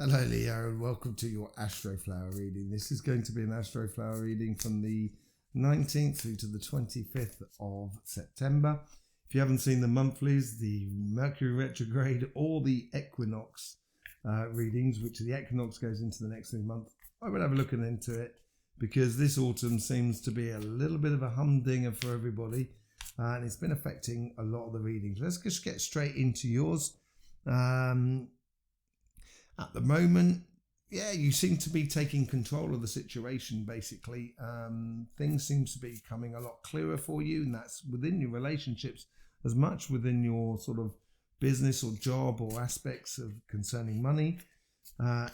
Hello Leo and welcome to your Astroflower reading. This is going to be an Astroflower reading from the 19th through to the 25th of September. If you haven't seen the monthlies, the Mercury retrograde or the equinox readings, which the equinox goes into the next 3 months, I would have a look into it because this autumn seems to be a little bit of a humdinger for everybody and it's been affecting a lot of the readings. Let's just get straight into yours. At the moment, yeah, you seem to be taking control of the situation, basically. Things seem to be coming a lot clearer for you, and that's within your relationships as much within your sort of business or job or aspects of concerning money. The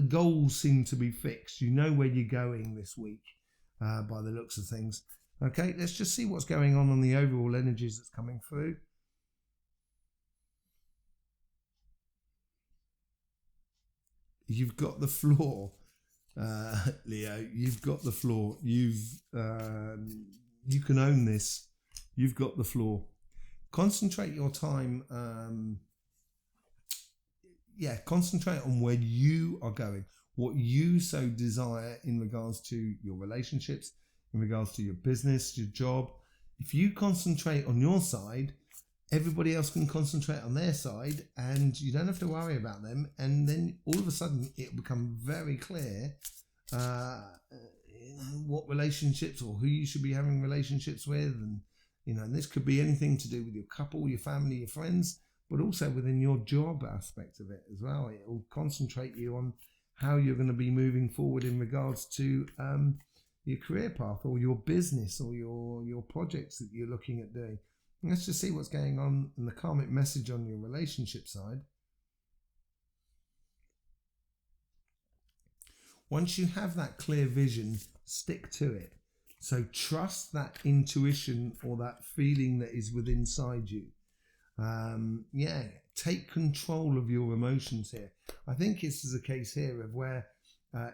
goals seem to be fixed. You know where you're going this week by the looks of things. Okay, let's just see what's going on the overall energies that's coming through. You've got the floor, Leo. You've got the floor. You can own this. You've got the floor. Concentrate your time. Concentrate on where you are going, what you so desire in regards to your relationships, in regards to your business, your job. If you concentrate on your side, everybody else can concentrate on their side and you don't have to worry about them, and then all of a sudden it'll become very clear what relationships or who you should be having relationships with, and this could be anything to do with your couple, your family, your friends, but also within your job aspect of it as well. It will concentrate you on how you're going to be moving forward in regards to your career path or your business or your projects that you're looking at doing. Let's just see what's going on in the karmic message on your relationship side. Once you have that clear vision, stick to it. So trust that intuition or that feeling that is within inside you. Take control of your emotions here. I think this is a case here of where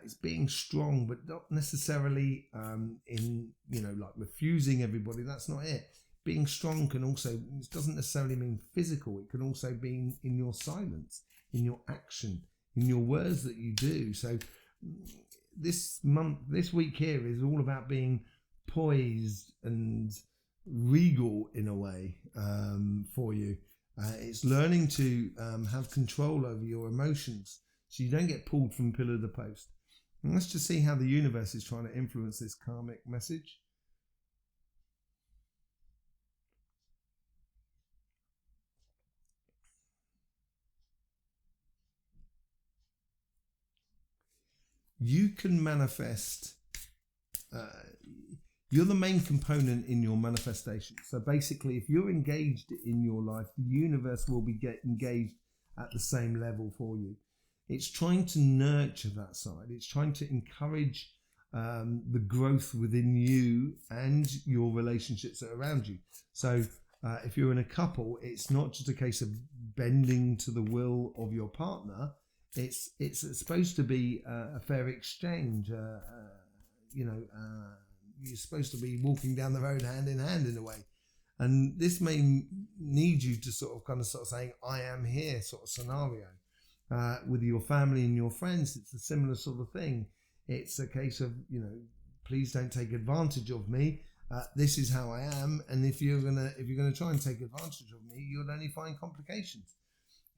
it's being strong, but not necessarily like refusing everybody. That's not it. Being strong can also, it doesn't necessarily mean physical. It can also be in your silence, in your action, in your words that you do. So this week here is all about being poised and regal in a way for you. It's learning to have control over your emotions so you don't get pulled from pillar to post. And let's just see how the universe is trying to influence this karmic message. You can manifest, you're the main component in your manifestation. So basically, if you're engaged in your life, the universe will be engaged at the same level for you. It's trying to nurture that side. It's trying to encourage the growth within you and your relationships that are around you. So if you're in a couple, it's not just a case of bending to the will of your partner. It's supposed to be a fair exchange. You're supposed to be walking down the road hand in hand in a way, and this may need you to sort of saying "I am here" sort of scenario with your family and your friends. It's a similar sort of thing. It's a case of please don't take advantage of me. This is how I am, and if you're gonna try and take advantage of me, you'll only find complications.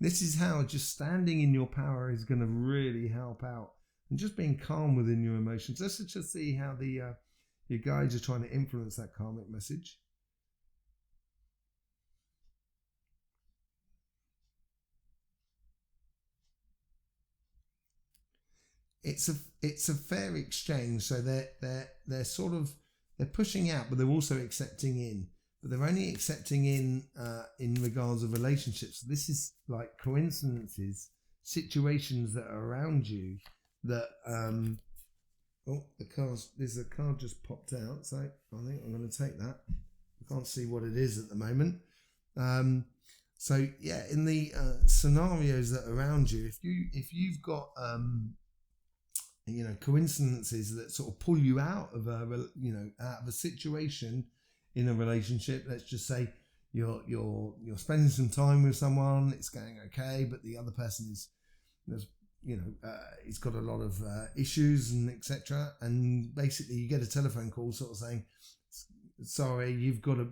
This is how just standing in your power is going to really help out, and just being calm within your emotions. Let's just see how your guides are trying to influence that karmic message. It's a fair exchange. So they're pushing out, but they're also accepting in. But they're only accepting in regards of relationships. This is like coincidences, situations that are around you that there's a card just popped out, so I think I'm going to take that. I can't see what it is at the moment. In the scenarios that are around you, if you've got coincidences that sort of pull you out of a situation in a relationship. Let's just say you're spending some time with someone, it's going okay, but the other person is there's he's got a lot of issues and etc. And basically, you get a telephone call, sort of saying, "Sorry,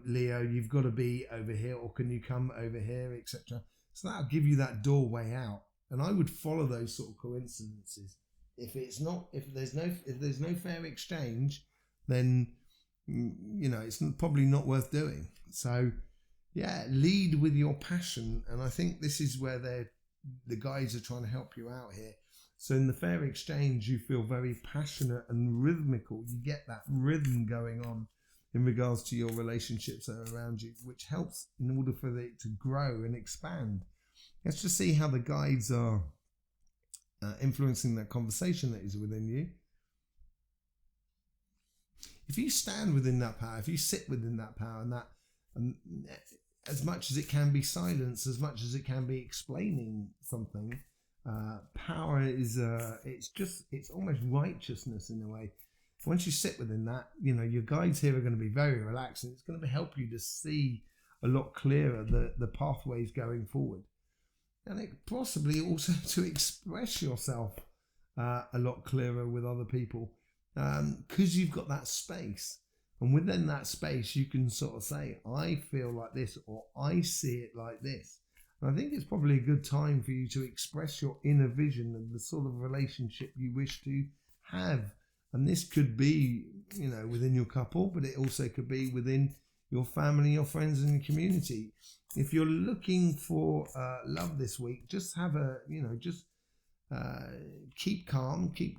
Leo, you've got to be over here, or can you come over here, etc." So that'll give you that doorway out. And I would follow those sort of coincidences. If there's no fair exchange, then it's probably not worth doing. So yeah, lead with your passion, and I think this is where the guides are trying to help you out here. So in the fair exchange, you feel very passionate and rhythmical. You get that rhythm going on in regards to your relationships that are around you, which helps in order for it to grow and expand. Let's just see how the guides are influencing that conversation that is within you. If you stand within that power, if you sit within that power, and as much as it can be silence, as much as it can be explaining something, power is it's almost righteousness in a way. Once you sit within that, your guides here are going to be very relaxed, and it's going to help you to see a lot clearer the pathways going forward. And it possibly also to express yourself a lot clearer with other people, because you've got that space. And within that space, you can sort of say, I feel like this, or I see it like this. And I think it's probably a good time for you to express your inner vision and the sort of relationship you wish to have. And this could be, within your couple, but it also could be within your family, your friends, and your community. If you're looking for love this week, just have keep calm, keep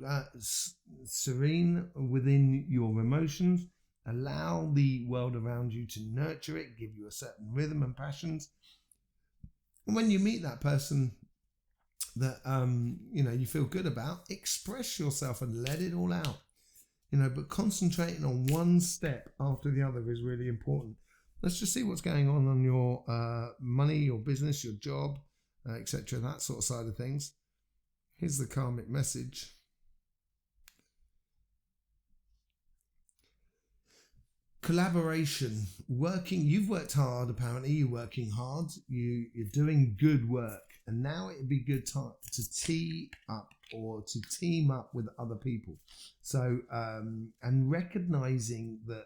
serene within your emotions. Allow the world around you to nurture it, give you a certain rhythm and passions. And when you meet that person that you feel good about, express yourself and let it all out. But concentrating on one step after the other is really important. Let's just see what's going on your money, your business, your job, etc. That sort of side of things. Here's the karmic message. Collaboration, working. You've worked hard. Apparently, you're working hard. You're doing good work, and now it'd be good time to team up with other people. So, and recognizing that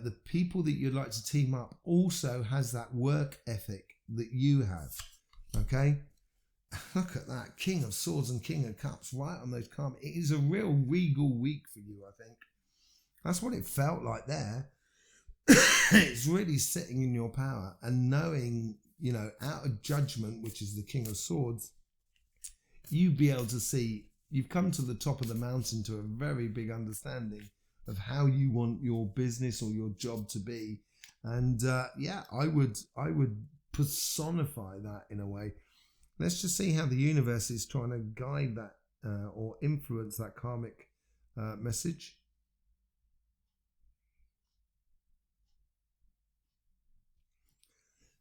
the people that you'd like to team up also has that work ethic that you have. Okay, look at that, King of Swords and King of Cups, right on those karma. It is a real regal week for you, I think. That's what it felt like there. It's really sitting in your power and knowing, out of judgment, which is the King of Swords, you be able to see you've come to the top of the mountain to a very big understanding of how you want your business or your job to be. And I would personify that in a way. Let's just see how the universe is trying to guide that or influence that karmic message.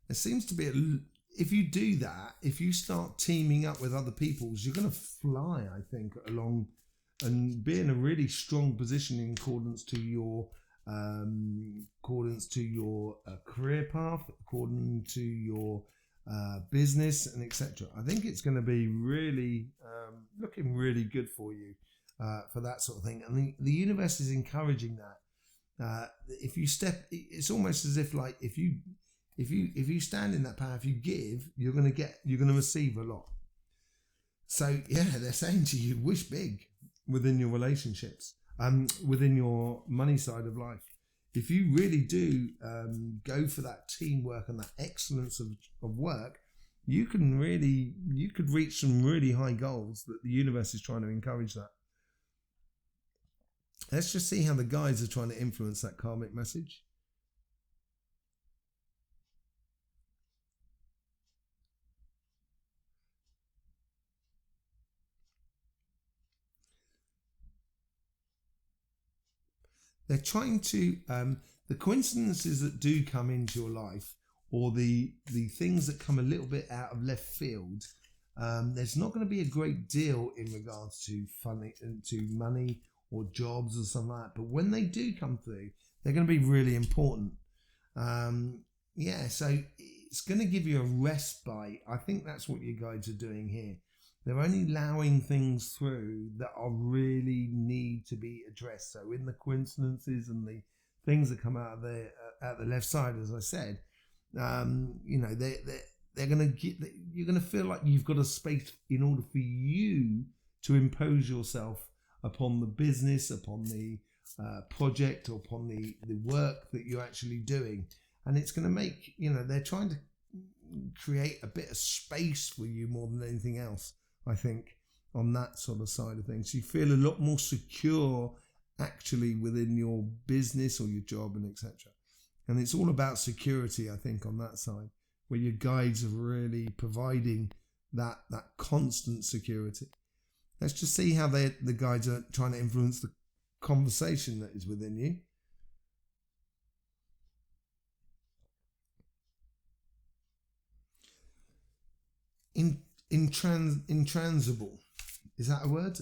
There seems to be if you do that, if you start teaming up with other peoples, you're going to fly, I think, along and be in a really strong position in accordance to your career path, according to your business, and etc. I think it's going to be really looking really good for you for that sort of thing. And the universe is encouraging that. If you step, it's almost as if like if you stand in that power, if you give, you're going to receive a lot. So yeah, they're saying to you, wish big within your relationships, within your money side of life. If you really do go for that teamwork and that excellence of work, you could reach some really high goals that the universe is trying to encourage that. Let's just see how the guides are trying to influence that karmic message. They're trying to, the coincidences that do come into your life, or the things that come a little bit out of left field, there's not going to be a great deal in regards to money or jobs or something like that. But when they do come through, they're going to be really important. So it's going to give you a respite. I think that's what your guides are doing here. They're only allowing things through that are really need to be addressed. So in the coincidences and the things that come out of the left side, as I said, they're going to get. You're going to feel like you've got a space in order for you to impose yourself upon the business, upon the project, or upon the work that you're actually doing, and it's going to make they're trying to create a bit of space for you more than anything else. I think on that sort of side of things, you feel a lot more secure actually within your business or your job and etc. And it's all about security, I think, on that side, where your guides are really providing that constant security. Let's just see how the guides are trying to influence the conversation that is within you. Intransable. Is that a word?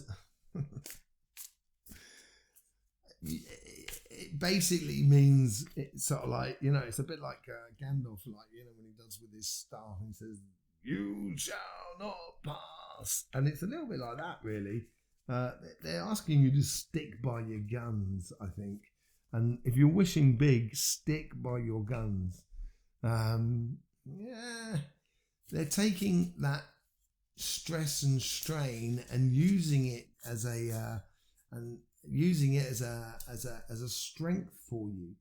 It basically means, it's sort of like, it's a bit like Gandalf, like, when he does with his staff, and he says, "You shall not pass." And it's a little bit like that, really. They're asking you to stick by your guns, I think. And if you're wishing big, stick by your guns. They're taking that stress and strain and using it as a strength for you.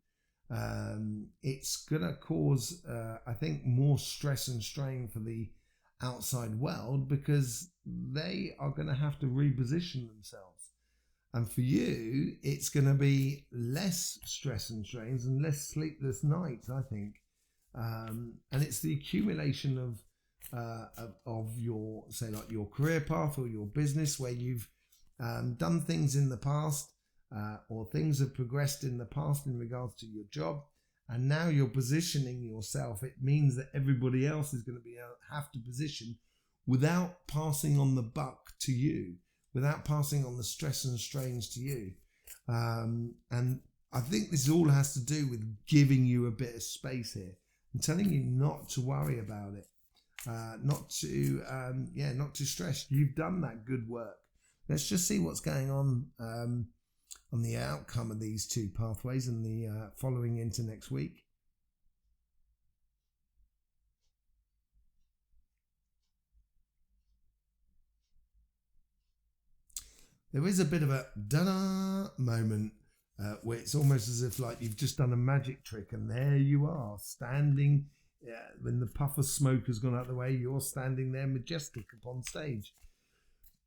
It's gonna cause I think more stress and strain for the outside world, because they are going to have to reposition themselves, and for you it's going to be less stress and strains and less sleepless nights, I think. And it's the accumulation of your, say, like your career path or your business, where you've done things in the past, or things have progressed in the past in regards to your job, and now you're positioning yourself. It means that everybody else is going to have to position without passing on the buck to you, without passing on the stress and strains to you. And I think this all has to do with giving you a bit of space here and telling you not to worry about it, not to stress. You've done that good work. Let's just see what's going on the outcome of these two pathways and the following into next week. There is a bit of a da-da moment where it's almost as if like you've just done a magic trick, and there you are standing. When the puff of smoke has gone out of the way, you're standing there majestic upon stage.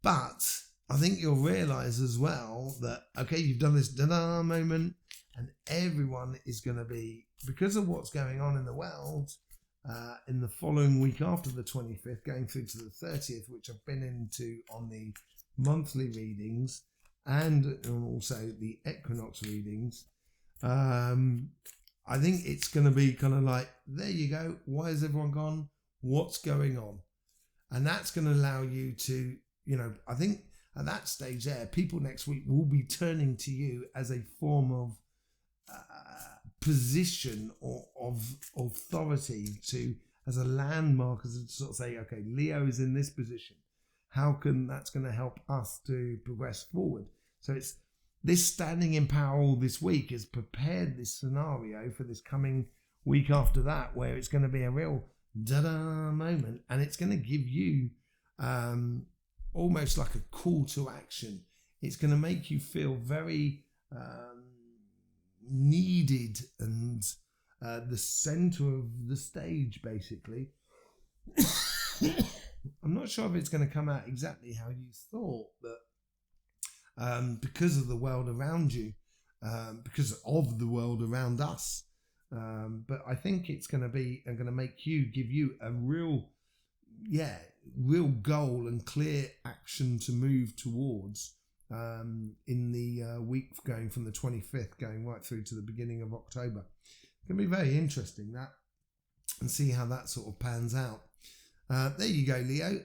But I think you'll realise as well that, okay, you've done this da-da moment, and everyone is going to be, because of what's going on in the world, in the following week after the 25th, going through to the 30th, which I've been into on the monthly readings and also the equinox readings. I think it's going to be kind of like, there you go. Why has everyone gone? What's going on? And that's going to allow you to, I think at that stage there, people next week will be turning to you as a form of position or of authority, as a landmark, as to sort of say, okay, Leo is in this position. That's going to help us to progress forward. So it's this standing in power all this week has prepared this scenario for this coming week after that, where it's going to be a real da-da moment, and it's going to give you almost like a call to action. It's going to make you feel very needed and the center of the stage, basically. I'm not sure if it's going to come out exactly how you thought, but because of the world around you, because of the world around us. But I think it's going to be going to give you a real goal and clear action to move towards in the week going from the 25th going right through to the beginning of October. It's going to be very interesting, that, and see how that sort of pans out. There you go, Leo.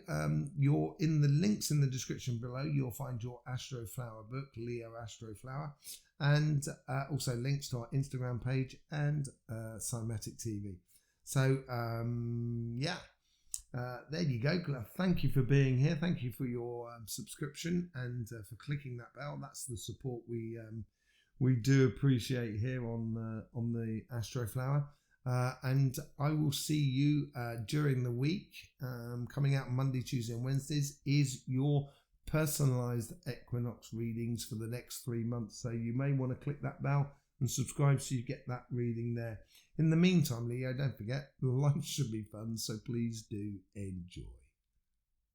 You're in the links in the description below. You'll find your Astroflower book, Leo Astroflower, and also links to our Instagram page and Cymatic TV. So, There you go, Cliff. Thank you for being here. Thank you for your subscription and for clicking that bell. That's the support we do appreciate here on the Astroflower. And I will see you during the week. Coming out Monday, Tuesday, and Wednesdays is your personalized equinox readings for the next 3 months. So you may want to click that bell and subscribe so you get that reading there. In the meantime, Leo, don't forget, life should be fun, so please do enjoy.